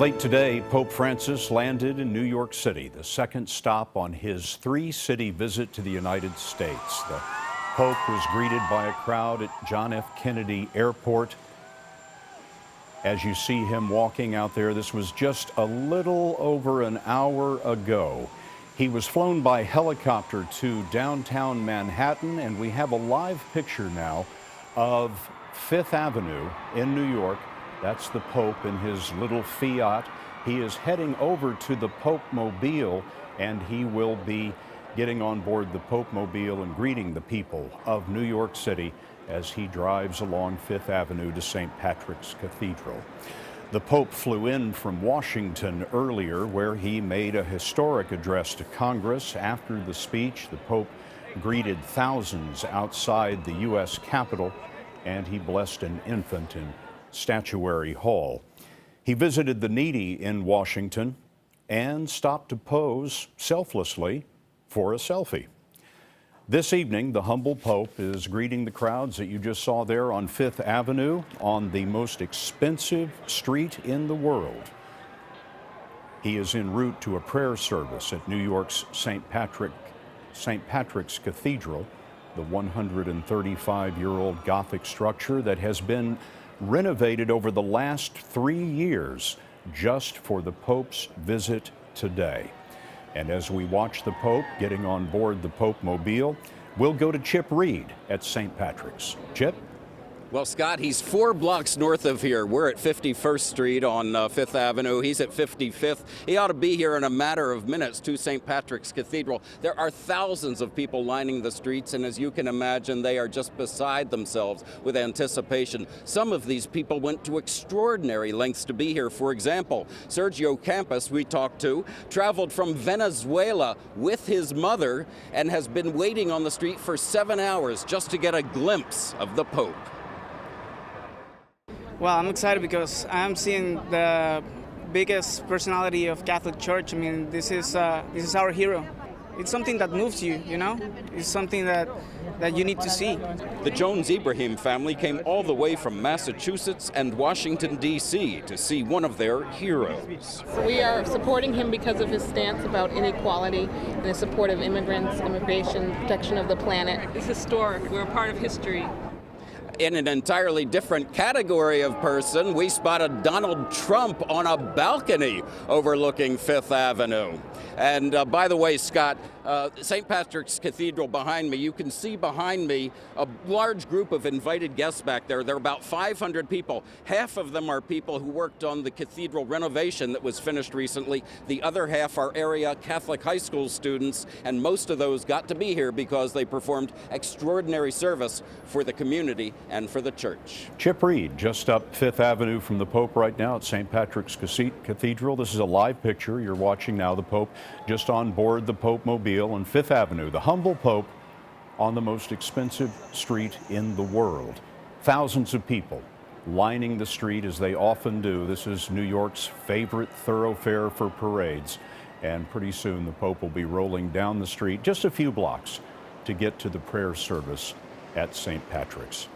Late today, Pope Francis landed in New York City, the second stop on his three-city visit to the United States. The Pope was greeted by a crowd at John F. Kennedy Airport. As you see him walking out there, this was just a little over an hour ago. He was flown by helicopter to downtown Manhattan, and we have a live picture now of Fifth Avenue in New York. That's the Pope in his little Fiat. He is heading over to the Pope Mobile, and he will be getting on board the Pope Mobile and greeting the people of New York City as he drives along Fifth Avenue to St. Patrick's Cathedral. The Pope flew in from Washington earlier, where he made a historic address to Congress. After the speech, the Pope greeted thousands outside the U.S. Capitol, and he blessed an infant in Statuary Hall. He visited the needy in Washington and stopped to pose selflessly for a selfie. This evening, the humble Pope is greeting the crowds that you just saw there on Fifth Avenue, on the most expensive street in the world. He is en route to a prayer service at New York's St. Patrick's Cathedral, the 135-year-old Gothic structure that has been renovated over the last 3 years just for the Pope's visit today. And as we watch the Pope getting on board the Pope Mobile, we'll go to Chip Reid at St. Patrick's. Chip? Well, Scott, he's 4 blocks north of here. We're at 51st Street on Fifth Avenue. He's at 55th. He ought to be here in a matter of minutes to St. Patrick's Cathedral. There are thousands of people lining the streets, and as you can imagine, they are just beside themselves with anticipation. Some of these people went to extraordinary lengths to be here. For example, Sergio Campos, we talked to, traveled from Venezuela with his mother and has been waiting on the street for 7 hours just to get a glimpse of the Pope. Well, I'm excited because I'm seeing the biggest personality of Catholic Church. I mean, this is our hero. It's something that moves you, you know? It's something that you need to see. The Jones-Ibrahim family came all the way from Massachusetts and Washington, D.C. to see one of their heroes. We are supporting him because of his stance about inequality and his support of immigrants, immigration, protection of the planet. It's historic. We're a part of history. In an entirely different category of person, we spotted Donald Trump on a balcony overlooking Fifth Avenue. And by the way, Scott, St. Patrick's Cathedral behind me, you can see behind me a large group of invited guests back there. There are about 500 people. Half of them are people who worked on the cathedral renovation that was finished recently. The other half are area Catholic high school students, and most of those got to be here because they performed extraordinary service for the community and for the church. Chip Reid, just up Fifth Avenue from the Pope right now at St. Patrick's Cathedral. This is a live picture. You're watching now the Pope just on board the Pope Mobile on Fifth Avenue. The humble Pope on the most expensive street in the world. Thousands of people lining the street as they often do. This is New York's favorite thoroughfare for parades. And pretty soon the Pope will be rolling down the street just a few blocks to get to the prayer service at St. Patrick's.